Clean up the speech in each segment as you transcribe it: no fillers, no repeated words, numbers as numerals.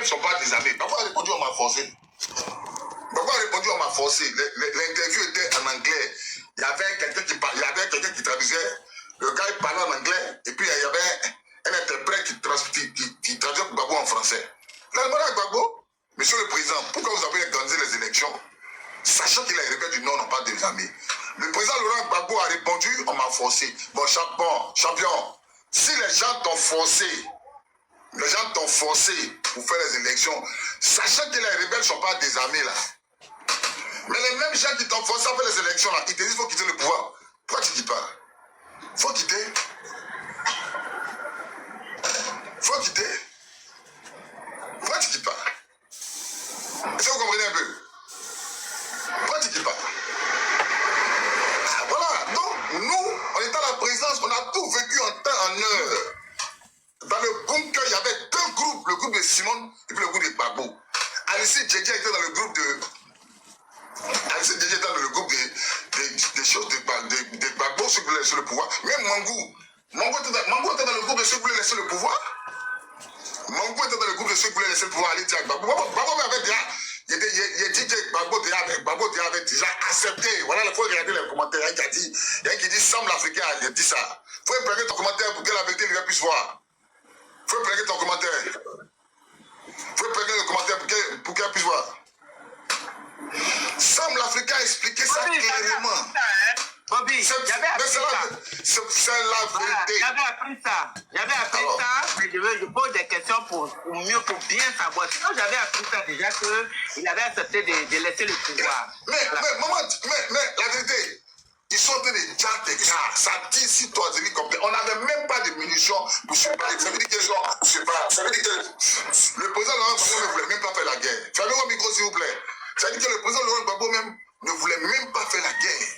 ne sont pas des amis. Pourquoi a répondu on m'a forcé? Pourquoi a répondu on m'a forcé? L'interview était en anglais. Il y avait quelqu'un qui traduisait. Le gars il parlait en anglais. Et puis il y avait un interprète qui traduisait Gbagbo en français. Là, Gbagbo, monsieur le président, pourquoi vous avez organisé les élections sachant qu'il a rebelles du Nord n'ont pas des amis? Le président Laurent Gbagbo a répondu on m'a forcé. Bon, champion, si les gens t'ont forcé, pour faire les élections, sachant que les rebelles ne sont pas des amis là. Mais les mêmes gens qui t'ont forcé à faire les élections là, ils te disent qu'il faut quitter le pouvoir. Pourquoi tu ne quittes pas? Faut quitter. Faut quitter. Pourquoi tu ne quittes pas? Est-ce que vous comprenez un peu? Pourquoi tu ne quittes pas? Voilà, donc nous, on était à la présidence, on a tout vécu en temps, en heure. Dans le bunker, il y avait deux groupes, le groupe de Simone et puis le groupe de Gbagbo. Alice Djedje était dans le groupe de... Alice Djedje était dans le groupe des choses de Gbagbo, ceux qui voulaient laisser le pouvoir. Même Mangou était dans le groupe de ceux qui voulaient laisser le pouvoir. Mangou était dans le groupe de ceux qui voulaient laisser le pouvoir. Aller dire Gbagbo. Gbagbo avait déjà... Il dit que Gbagbo avait déjà accepté. Voilà, il faut regarder les commentaires. Il y a un qui dit Sam l'Africain, il dit ça. Il faut imprimer ton commentaire pour que la vérité les gens puissent voir. Il faut imprimer ton commentaire. Il faut imprimer le commentaire pour qu'elle puisse voir. Sam l'Africain a expliqué ça clairement. Bobby, j'avais appris ça. C'est la vérité. J'avais appris ça, mais je pose des questions pour bien savoir. Sinon, j'avais appris ça déjà qu'il avait accepté de laisser le pouvoir. Mais la vérité, ils sont en train de dire des gars. Ça dit si toi, on n'avait même pas de munitions pour se battre. Ça veut dire que le président Laurent Gbagbo ne voulait même pas faire la guerre. Fermez vos micros, s'il vous plaît. Ça veut dire que le président Laurent Gbagbo même ne voulait même pas faire la guerre.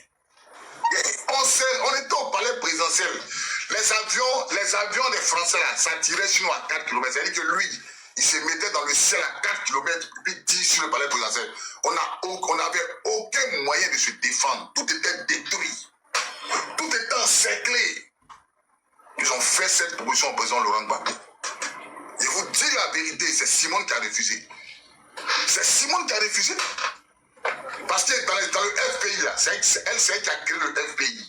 On était au palais présidentiel. Les avions des Français là, ça tirait sur nous à 4 km. C'est-à-dire que lui, il se mettait dans le ciel à 4 km et puis 10 sur le palais présidentiel. On n'avait aucun moyen de se défendre. Tout était détruit. Tout était encerclé. Ils ont fait cette proposition au président Laurent Gbagbo. Je vous dis la vérité, c'est Simone qui a refusé. C'est Simone qui a refusé. Parce que dans le FPI, là, c'est elle qui a créé le FPI.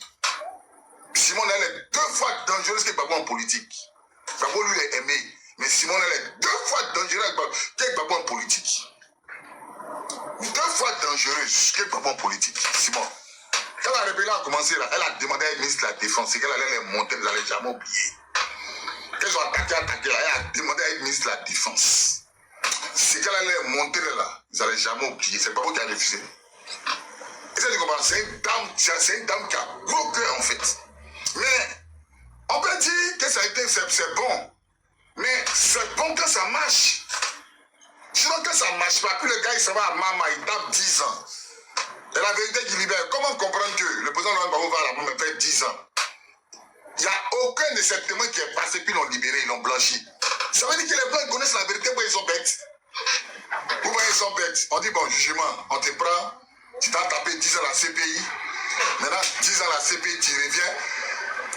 Simone, elle est 2 fois dangereuse que Gbagbo en politique. Gbagbo, lui, est aimé. Mais Simone, elle est 2 fois dangereuse que Gbagbo en politique. 2 fois dangereuse que Gbagbo en politique. Simone. Quand la rébellion a commencé, là, elle a demandé à une ministre de la Défense qu'elle allait les monter, vous n'allez jamais oublier. Quand ils ont attaqué, là, elle a demandé à une ministre de la Défense. C'est qu'elle allait monter là, vous n'allez jamais oublier. C'est Gbagbo qui a refusé. Et ça, tu comprends, c'est une dame qui a gros cœur en fait. Mais on peut dire que ça a été, c'est bon. Mais c'est bon quand ça marche. Sinon quand ça ne marche pas, puis le gars il s'en va à Mama, il tape 10 ans. Et la vérité qui libère, comment comprendre que le président Laurent Gbagbo va à la Mama faire 10 ans? Il n'y a aucun de ces témoins qui est passé, puis ils l'ont libéré, ils l'ont blanchi. Ça veut dire que les blancs connaissent la vérité, pourquoi ils sont bêtes. Vous voyez, ils sont bêtes. On dit, bon, jugement, on te prend, tu t'as tapé 10 ans à la CPI. Maintenant, 10 ans à la CPI, tu reviens.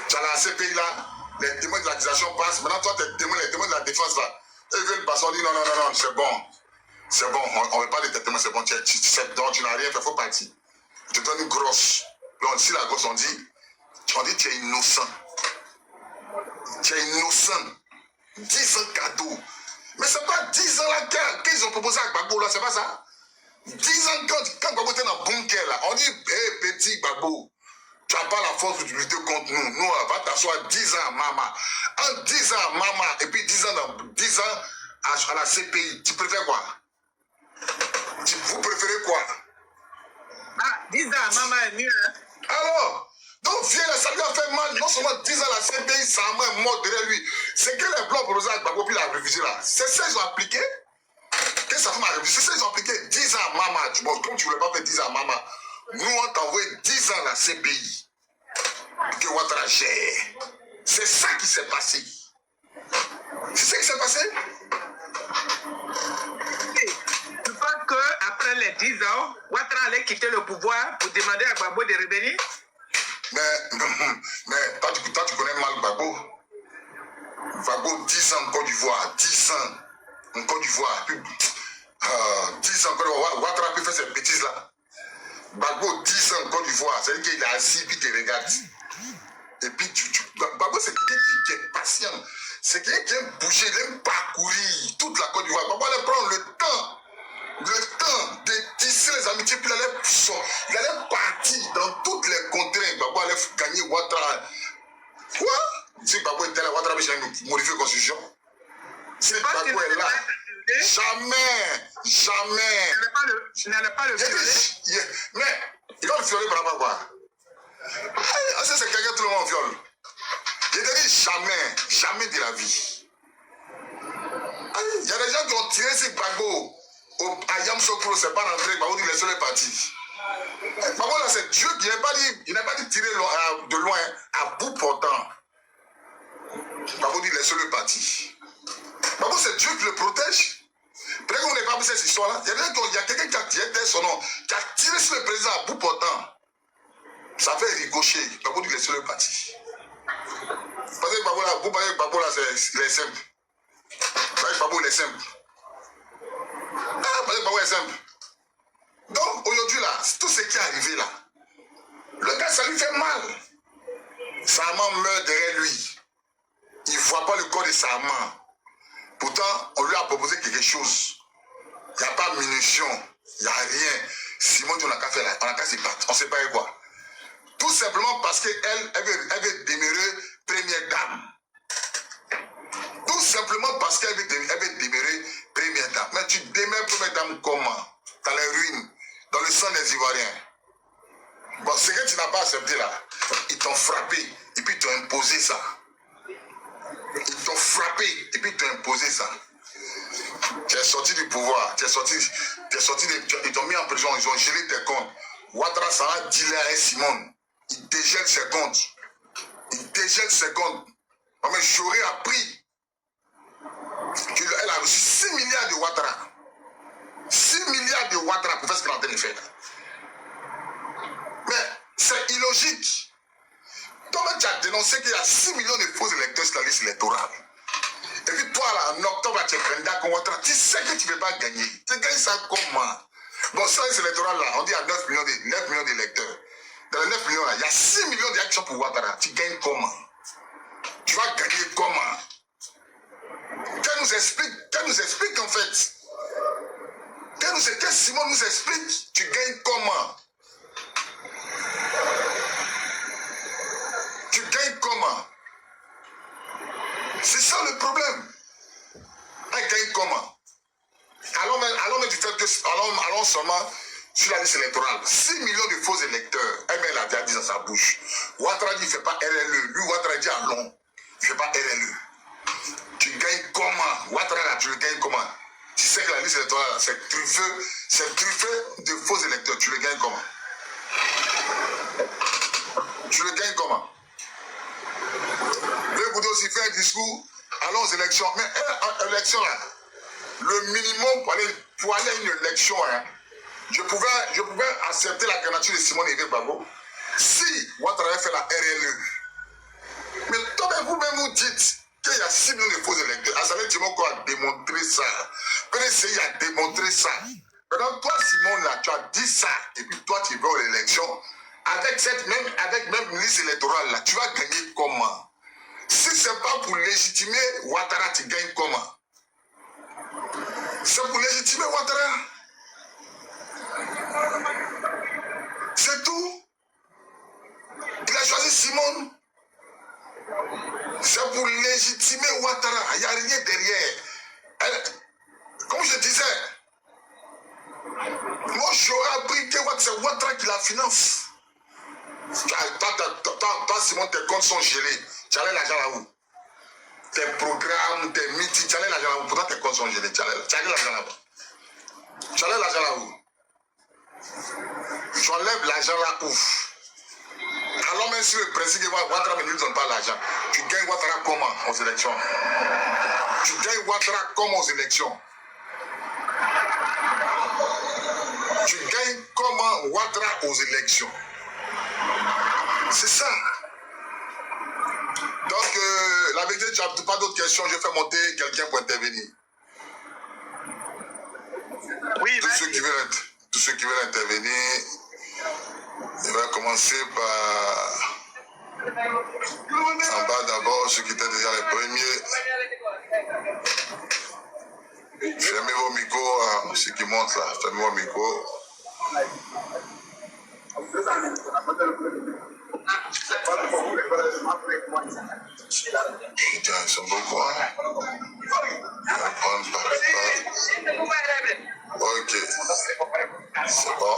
Tu as la CPI là, les témoins de l'accusation passent. Maintenant, toi, les témoins de la défense là, eux veulent passer, on dit, non, c'est bon. C'est bon, on ne veut pas de tes témoins, c'est bon. Tu n'as rien fait, il faut partir. Tu te donnes une grosse. Puis on dit la grosse, on dit, tu es innocent. Tu es innocent. 10 ans cadeau. Mais c'est pas 10 ans là qu'ils ont proposé à Gbagbo là, c'est pas ça? 10 ans quand Gbagbo était dans le bunker là, on dit, hé petit Gbagbo, tu n'as pas la force de lutter contre nous. Nous, on va t'asseoir 10 ans à Mama. En 10 ans à Mama et puis 10 ans à la CPI, tu préfères quoi? Vous préférez quoi? Ah, 10 ans à Mama est mieux, hein? Alors, donc viens là, ça lui a fait mal. Non seulement 10 ans à la CPI, sa main est morte derrière lui. C'est que les blancs proposés à Gbagbo puis il a refusé là. C'est ça qu'ils ont appliqué. Qu'est-ce que ça fait ma refusé? C'est ça qu'ils ont appliqué 10 ans à Mama. Bon, comme tu ne voulais pas faire 10 ans à Mama, nous on t'a envoyé 10 ans à la CPI. Que Ouattara gère. C'est ça qui s'est passé. C'est ça qui s'est passé. Tu penses qu'après les 10 ans, Ouattara allait quitter le pouvoir pour demander à Gbagbo de revenir? Mais toi, tu connais mal Gbagbo. Gbagbo, 10 ans en Côte d'Ivoire, 10 ans. en Côte d'Ivoire. 10 ans en Côte d'Ivoire. Ouattara peut faire ces bêtises-là. Gbagbo, 10 ans en Côte d'Ivoire. C'est-à-dire qu'il est assis, puis il te regarde. Et puis, Gbagbo, c'est quelqu'un qui est patient. C'est quelqu'un qui aime bouger, il aime parcourir toute la Côte d'Ivoire. Gbagbo allait prendre le temps de tisser les amitiés, puis il allait partir dans toutes les contrées. Gbagbo allait gagner Ouattara. Quoi? Si Gbagbo était là, Ouattara avait modifié la constitution. Si Gbagbo est là, jamais. Je n'allais pas le violer. Mais il va le violer par rapport à quoi? C'est quelqu'un que tout le monde viole. Je te dis jamais de la vie. Il y a des gens qui ont tiré sur Gbagbo à Yamoussoukro, c'est pas rentré, Gbagbo dit laissez-le partir. Gbagbo là, c'est Dieu qui n'a pas dit tirer de loin à bout portant. Gbagbo dit laissez-le partir. Gbagbo, c'est Dieu qui le protège. Peut-être qu'on n'est pas vu cette histoire-là. Il y a quelqu'un qui a tiré son nom, qui a tiré sur le président à bout portant. Ça fait ricocher. Gbagbo dit laissez-le partir. Parce que Gbagbo là, vous voyez Gbagbo là, il est simple. Gbagbo il est simple. Parce que Gbagbo est simple. Donc aujourd'hui là, tout ce qui est arrivé là, le gars ça lui fait mal. Sa maman meurt derrière lui. Il ne voit pas le corps de sa maman. Pourtant, on lui a proposé quelque chose. Il n'y a pas de munitions, il n'y a rien. Simon, on n'a qu'à faire là, on n'a qu'à se battre. On ne sait pas quoi. Tout simplement parce qu'elle veut demeurer première dame. Tout simplement parce qu'elle veut demeurer première dame. Mais tu demeures première dame comment? Dans les ruines, dans le sang des Ivoiriens. Bon, ce que tu n'as pas accepté là, ils t'ont frappé et puis ils t'ont imposé ça. Ils t'ont frappé et puis ils t'ont imposé ça. Tu es sorti du pouvoir, ils t'ont mis en prison, ils ont gelé tes comptes. Ouattara ça a dealé avec Simone. Il dégèle ses comptes. Mais j'aurais appris qu'elle a reçu 6 milliards de Ouattara. 6 milliards de Ouattara pour faire ce qu'elle est en train de faire. Mais c'est illogique. Toi-même, tu as dénoncé qu'il y a 6 millions de faux électeurs sur la liste électorale. Et puis toi, là, en octobre, tu es candidat comme Ouattara. Tu sais que tu ne peux pas gagner. Tu gagnes ça comment? Bon, sur la liste électorale, là, on dit à 9 millions d'électeurs. Dans les 9 millions, là, il y a 6 millions d'actions pour Ouattara. Tu gagnes comment? Tu vas gagner comment? Qu'elle nous explique en fait. Que Simon nous explique, tu gagnes comment? Tu gagnes comment? C'est ça le problème. Elle gagne comment? Allons du fait que, allons seulement sur la liste électorale. 6 millions de faux électeurs. Elle met la déjà dit dans sa bouche. Ouattara dit, il ne fait pas RLE. Lui, Ouattara dit, allons. Il ne fait pas RLE. Tu gagnes comment? Ouattara, là, tu le gagnes comment? Tu sais que la liste électorale, c'est truffé de faux électeurs. Tu le gagnes comment? Tu le gagnes comment? Le Goudou aussi fait un discours, allons aux élections. Mais élection là, le minimum pour aller à une élection, hein, je pouvais accepter la candidature de Simone Eve Gbagbo si Ouattara avait fait la RLE. Mais vous-même vous dites qu'il y a 6 millions de faux électeurs. Azaleh Timoko a démontré ça. PDCI a démontré ça. Maintenant, toi, Simone, là, tu as dit ça, et puis toi, tu vas aux élections. Avec même liste électorale, là, tu vas gagner comment? Si ce n'est pas pour légitimer Ouattara, tu gagnes comment? C'est pour légitimer Ouattara. C'est tout. Il a choisi Simone. C'est pour légitimer Ouattara. Il n'y a rien derrière. Comme je disais, moi j'aurais appris que c'est Ouattara qui la finance. Toi, Simone, tes comptes sont gelés. Tu allais l'argent là où? Tes programmes, tes meetings, tu allais l'argent là où? Pourtant tes comptes sont gelés. Tu allais l'argent là-bas. Tu allais l'argent là où? Tu enlèves l'argent là où? Alors même si le principe que Ouattara ne nous donne pas l'argent, tu gagnes Ouattara comment aux élections? Tu gagnes Ouattara comment aux élections? Tu gagnes comment Ouattara aux élections? C'est ça. Donc, la vérité, tu n'as pas d'autres questions. Je fais monter quelqu'un pour intervenir. Oui, tous ceux qui veulent intervenir, je vais commencer par en bas d'abord, ceux qui étaient déjà les premiers. Fermez vos micros, hein, ceux qui montent là, fermez vos micros. Putain, ils sont beaucoup, hein. On va prendre par. Ok, c'est bon.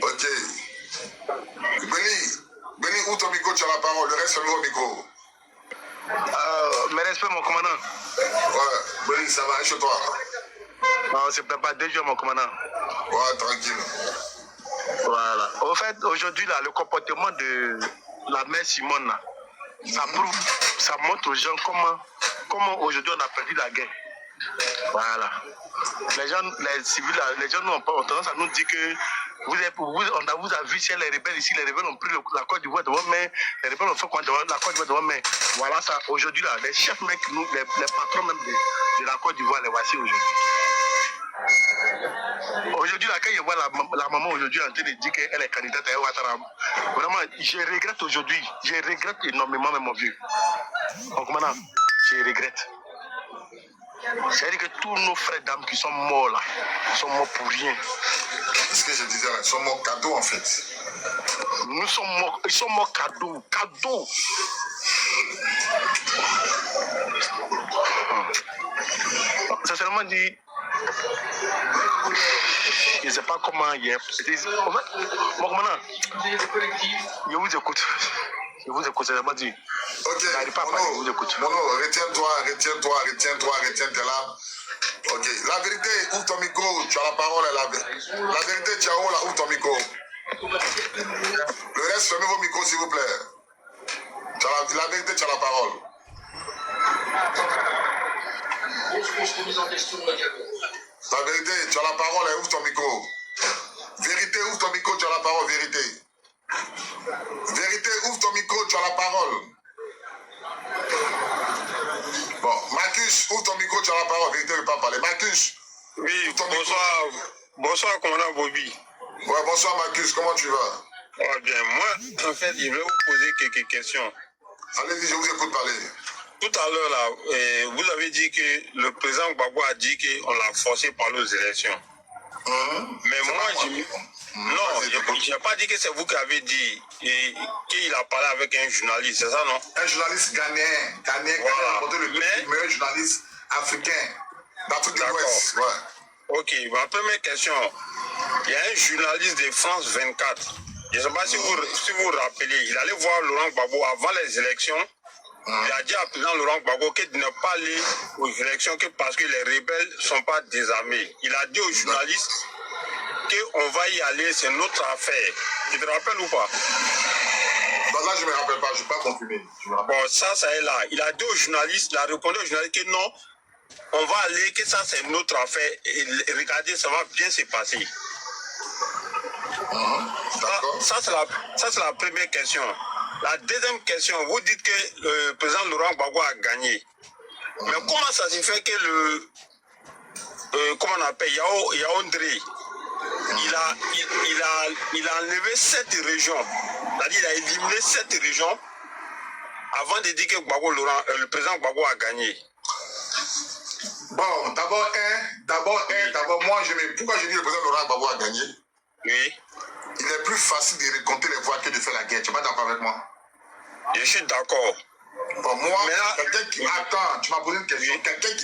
Ok. Béni, où ton micro, tu as la parole. Le reste, fermez vos micros. Mes respects, mon commandant. Ouais, Béni, ça va, chez toi. On se prépare 2 jours, mon commandant. Ouais, tranquille. Voilà. Au fait, aujourd'hui, là, le comportement de la mère Simone, là, ça montre aux gens comment aujourd'hui on a perdu la guerre. Voilà. Les civils, les gens ont tendance à nous dire que vous a vu chez les rebelles ici, les rebelles ont pris la Côte d'Ivoire devant main, les rebelles ont fait quoi devant la Côte d'Ivoire devant main. Voilà ça. Aujourd'hui, là, les chefs mecs, les patrons même de la Côte d'Ivoire, les voici aujourd'hui. Aujourd'hui, là, quand je vois la maman aujourd'hui en train de dire qu'elle est candidate à Ouattara, vraiment, je regrette aujourd'hui. Je regrette énormément, même mon vieux. Mon commandant, je regrette. C'est-à-dire que tous nos frères d'âme qui sont morts là, sont morts pour rien. C'est ce que je disais là, ils sont morts cadeaux en fait. Nous sommes morts, ils sont morts cadeaux. Sincèrement dit, je ne sais pas comment hier. En fait, mon commandant, je vous écoute. C'est vraiment dit. Ok, Mono, retiens-toi là. Ok, la vérité, ouvre ton micro, tu as la parole. La vérité, tu as où là, ouvre ton micro. Le reste, fermez vos micros s'il vous plaît. La vérité, tu as la parole. La vérité, tu as la parole, ouvre ton micro. Vérité, ouvre ton micro, tu as la parole, vérité. Vérité, ouvre ton micro, tu as la parole. Bon, Marcus, ouvre ton micro, tu as la parole. Vérité ne veut pas parler. Marcus. Oui, bonsoir, commandant Bobby. Ouais, bonsoir Marcus, comment tu vas? Ouais, bien. Moi, en fait, je vais vous poser quelques questions. Allez-y, je vous écoute parler. Tout à l'heure, là, vous avez dit que le président Gbagbo a dit qu'on l'a forcé par nos élections. Mais moi, non, je n'ai pas dit que c'est vous qui avez dit qu'il a parlé avec un journaliste, c'est ça, non? Un journaliste ghanéen qui a remporté le meilleur journaliste africain d'Afrique de l'Ouest. Ouais. Ok, ma première question. Il y a un journaliste de France 24. Je ne sais pas si vous vous rappelez, il allait voir Laurent Gbagbo avant les élections. Il a dit à président Laurent Gbagbo qu'il ne pas aller aux élections que parce que les rebelles ne sont pas désarmés. Il a dit aux journalistes qu'on va y aller, c'est notre affaire. Tu te rappelles ou pas? Bah là, je ne me rappelle pas, je n'ai pas confirmé. Bon, ça est là. Il a dit aux journalistes, il a répondu aux journalistes que non, on va aller, que ça c'est notre affaire. Et regardez, ça va bien se passer. Ça c'est la première question. La deuxième question, vous dites que le président Laurent Gbagbo a gagné. Mais comment ça se fait que comment on appelle, Yaoundé, il a enlevé 7 régions. C'est-à-dire il a éliminé 7 régions avant de dire que le président Gbagbo a gagné. Bon, d'abord, moi, pourquoi je dis que le président Laurent Gbagbo a gagné? Oui. Il est plus facile de récolter les voix que de faire la guerre. Tu n'es pas d'accord avec moi? Je suis d'accord. Bon, moi, quelqu'un qui... Attends, tu m'as posé une question. Quelqu'un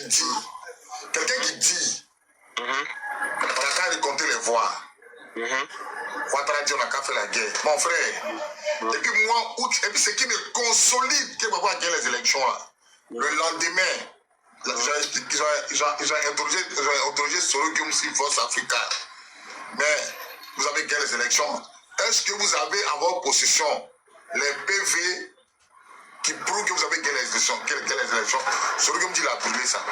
qui dit... On a qu'à récolter les voix. Ouattara dit on a qu'à faire la guerre. Mon frère. Et puis moi, et puis ce qui me consolide que Gbagbo a gagné les élections là. Le lendemain, ils ont interrogé Soro Guillaume Force Africa. Mais vous avez gagné les élections. Est-ce que vous avez en votre possession les PV qui prouvent que vous avez gagné les élections? Quelles élections? Celui qui me dit, il a brûlé ça.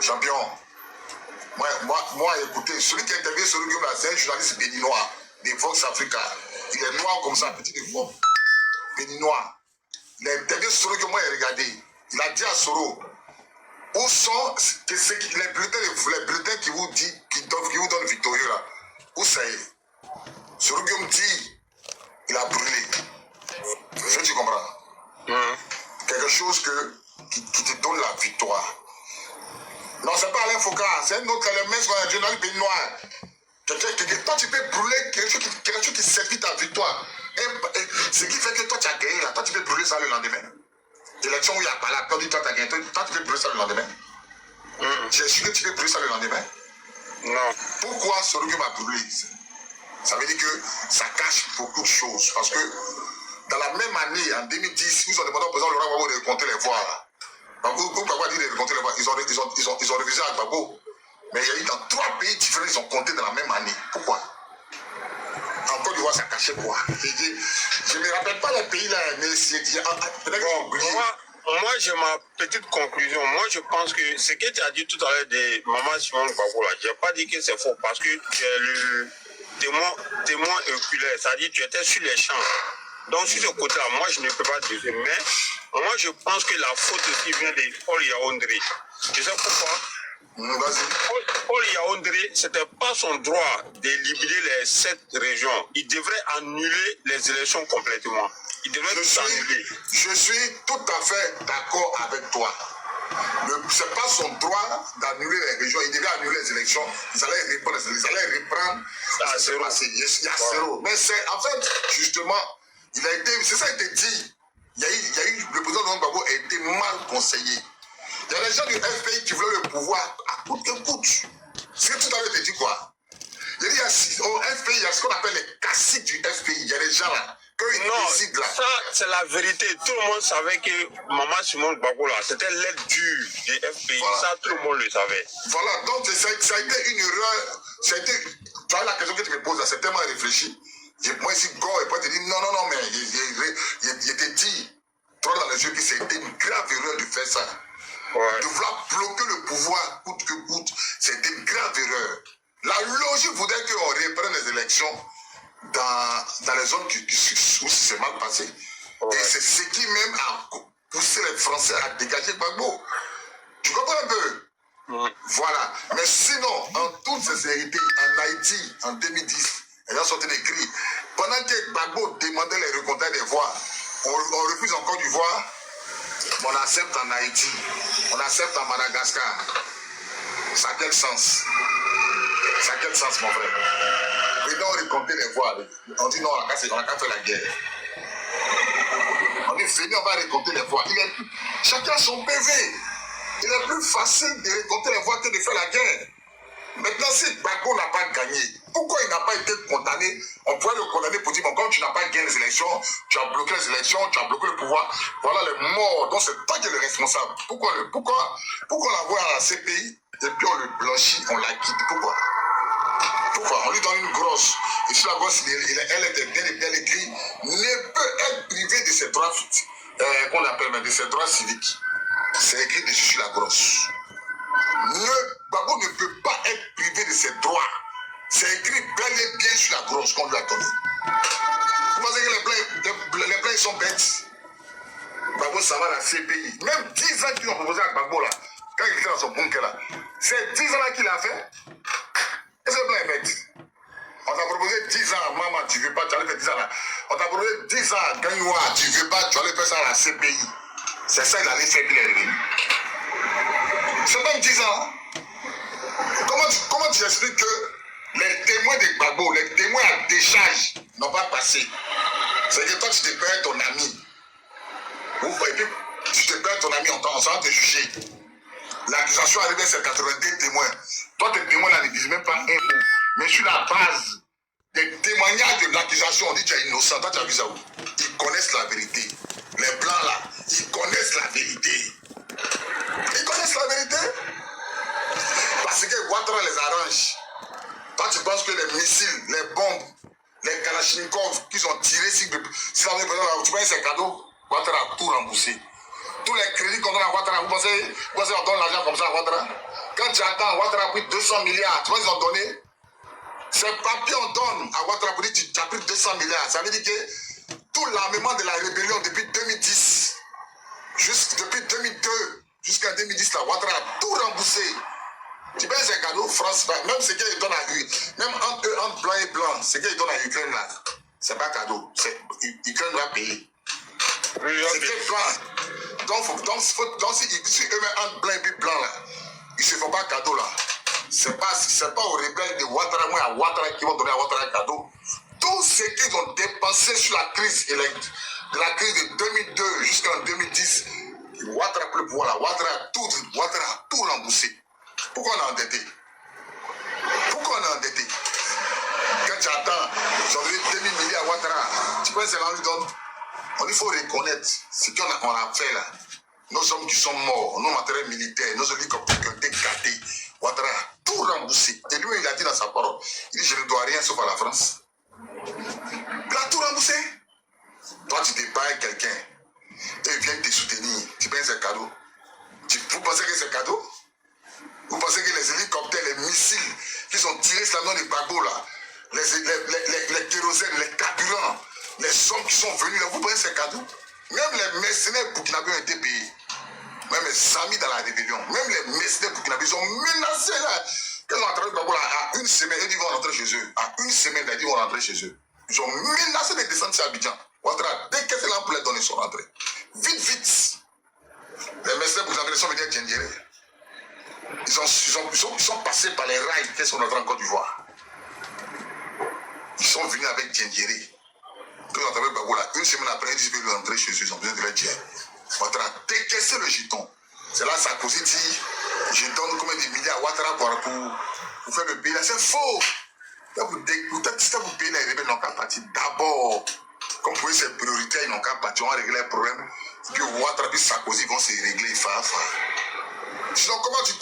Champion. Moi, écoutez, celui qui a interviewé celui qui me l'a, c'est un journaliste béninois de Vox Africa. Il est noir comme ça, petit défaut. Béninois. Il a interviewé celui que moi j'ai regardé. Il a dit à Soro, où sont les bulletins qui vous dit, qui vous donnent victorieux là? Où c'est? Celui qui me dit, il a brûlé. Tu comprends? Quelque chose qui te donne la victoire. Non, c'est pas Alain Foucault, c'est un autre élément, c'est un journaliste béninois. Toi, tu peux brûler quelque chose qui servit ta victoire. Ce qui fait que toi, tu as gagné là, toi, tu peux brûler ça le lendemain. L'élection où il n'y a pas là, toi, tu as gagné, toi, tu peux brûler ça le lendemain. J'ai su que tu peux brûler ça le lendemain. Non. Pourquoi celui qui m'a brûlé? Ça veut dire que ça cache beaucoup de choses. Parce que dans la même année, en 2010, ils ont demandé au président Laurent Gbagbo de compter les voix là. Pourquoi dire de compter les voix? Ils ont révisé à Gbagbo. Mais il y a eu dans 3 pays différents, ils ont compté dans la même année. Pourquoi? En Côte d'Ivoire, ça cachait quoi? Je ne me rappelle pas les pays là, mais peut-être qu'ils ont oublié. Moi, j'ai ma petite conclusion. Moi, je pense que ce que tu as dit tout à l'heure de Maman Simon Gbagbo là, je n'ai pas dit que c'est faux parce que tu es le témoin oculaire, c'est-à-dire tu étais sur les champs. Donc, sur ce côté-là, moi, je ne peux pas dire. Mais moi, je pense que la faute aussi vient de Paul Yaoundé. Tu sais pourquoi? Paul Yaoundé, ce n'était pas son droit de libérer les 7 régions. Il devrait annuler les élections complètement. Il devrait tout annuler. Je suis tout à fait d'accord avec toi. Ce n'est pas son droit d'annuler les régions. Il devait annuler les élections. Ils allaient reprendre à zéro. Il y a zéro. Mais c'est en fait, justement, c'est ça qui a été dit. Le président Laurent Gbagbo a été mal conseillé. Il y a des gens du FPI qui voulaient le pouvoir à coûte que coûte. C'est que tout à l'heure, tu dis quoi? Il y a au FPI, il y a ce qu'on appelle les caciques du FPI. Il y a des gens là. Non, ça c'est la vérité. Tout le monde savait que Maman Simon Gbagbo là, c'était l'aide dure du FPI. Voilà. Ça, tout le monde le savait. Voilà, donc ça a été une erreur. Tu vois la question que tu me poses là, c'est tellement réfléchi. Moi ici, Go, et pas te dire non, mais il était dit, toi dans les yeux, que c'était une grave erreur de faire ça. Ouais. De vouloir bloquer le pouvoir coûte que coûte, c'était une grave erreur. La logique voudrait qu'on reprenne les élections dans les zones où c'est mal passé. Ouais. Et c'est ce qui même a poussé les Français à dégager Gbagbo. Tu comprends un peu? Voilà. Mais sinon, en toute sincérité, en Haïti, en 2010, ils ont sorti des cris. Pendant que Gbagbo demandait les recomptages des voix, on refuse en Côte d'Ivoire, on accepte en Haïti, on accepte en Madagascar. Ça a quel sens? Ça a quel sens, mon frère? Venons recompter les voix. On dit non, on n'a qu'à faire la guerre. On dit venez, on va recompter les voix. Chacun a son PV. Il est plus facile de recompter les voix que de faire la guerre. Maintenant, si Gbagbo n'a pas gagné, pourquoi il n'a pas été condamné? On pourrait le condamner pour dire, bon, quand tu n'as pas gagné les élections, tu as bloqué les élections, tu as bloqué le pouvoir, voilà les morts, donc c'est toi qui es le responsable. Pourquoi on l'envoie à la CPI et puis on le blanchit, on la quitte? Pourquoi? On lui donne une grosse. Et sur la grosse, elle était bien écrite, ne peut être privé de ses droits, qu'on appelle de ses droits civiques. C'est écrit dessus sur la grosse. Gbagbo ne peut pas être privé de ses droits. C'est écrit bel et bien sur la grosse qu'on lui a donnée. Vous pensez que les blancs ils sont bêtes? Gbagbo, ça va à la CPI. Même 10 ans qu'ils ont proposé à Gbagbo là, quand il était dans son bunker là, c'est 10 ans là qu'il a fait. Est-ce que le blanc est bête? On t'a proposé 10 ans à Maman, tu ne veux pas, tu allais faire 10 ans là. On t'a proposé 10 ans à Gagnoua, tu ne veux pas, tu allais faire ça à la CPI. C'est ça qu'il allait faire qu'il est revenu. C'est même 10 ans. Comment tu expliques que les témoins de Gbagbo, les témoins à décharge n'ont pas passé? C'est que toi tu te perds ton ami. Et puis tu te perds ton ami en train de te juger. L'accusation arrivée, c'est 82 témoins. Toi tes témoins là ne disent même pas un mot. Mais sur la base des témoignages de l'accusation, on dit que tu es innocent. Toi tu as vu ça où? Ils connaissent la vérité. Les blancs là, ils connaissent la vérité. Ils connaissent la vérité. Parce que Ouattara les arrange. Toi, tu penses que les missiles, les bombes, les Kalachnikov qui sont tirés sur tu penses que c'est cadeau? Ouattara a tout remboursé. Tous les crédits qu'on donne à Ouattara, vous pensez qu'on donne l'argent comme ça à Ouattara? Quand tu attends, Ouattara a pris 200 milliards, tu vois, ils ont donné. Ces papiers, on donne à Ouattara pour dire que tu as pris 200 milliards. Ça veut dire que tout l'armement de la rébellion depuis 2010, depuis 2002, jusqu'en 2010, là, Ouattara a tout remboursé. Tu penses que c'est cadeau, France, même ce qu'ils donnent à Ukraine, même entre blanc et blanc, ce qu'ils donnent à Ukraine là, c'est pas cadeau. Ukraine doit payer. C'est très blanc. Donc si eux-mêmes entre blanc et puis blanc là, ils ne se font pas cadeau là. C'est pas aux rebelles de Ouattara, moi à Ouattara qui vont donner à Ouattara un cadeau. Tout ce qu'ils ont dépensé sur la crise de la crise de 2002 jusqu'en 2010, Ouattara pour le pouvoir là, Ouattara a tout remboursé. Pourquoi on est endetté? Pourquoi on est endetté? Quand tu attends, ils ont donné 2000 milliards à Ouattara, tu penses que c'est lui donne? Il faut reconnaître ce qu'on a fait là. Nos hommes qui sont morts, nos matériels militaires, nos hélicoptères qui ont été gâtés. Ouattara a tout remboursé. Et lui, il a dit dans sa parole, il dit je ne dois rien sauf à la France. Il a tout remboursé. Toi, tu débailles quelqu'un et il vient te soutenir. Tu penses que c'est cadeau? Vous pensez que c'est cadeau? Vous pensez que les hélicoptères, les missiles qui sont tirés sur la des bateaux là, les kérosènes, les carburants, les sommes qui sont venues là, vous pensez que c'est cadeau? Même les mercenaires burkinabés ont été payés. Même les amis dans la rébellion, même les mercenaires burkinabés, ils ont menacé là. Quand ils ont entré là, à une semaine, ils vont rentrer chez eux. À une semaine, ils vont rentrer chez eux. Ils ont menacé de descendre sur Abidjan. Ouattara, dès que c'est là pour les donner, ils sont rentrés. Vite, vite. Les mercenaires burkinabés sont venus à Djendjéré. Ils sont passés par les rails qui sont rentrés en Côte d'Ivoire. Ils sont venus avec Djendjéré. Quand ils ont entendu Bagoula, une semaine après, ils veulent rentrer chez eux, ils ont besoin de leur dire. Ouattara a décaissé le giton. C'est là Sarkozy dit, je donne combien de milliards à Ouattara pour faire le pays. C'est faux. Si vous payez les rebelles, ils n'ont qu'à partir d'abord. Comme vous voyez, c'est prioritaire, ils n'ont qu'à partir, on va régler les problèmes. Puis Ouattara, puis Sarkozy vont se régler, Sinon, comment tu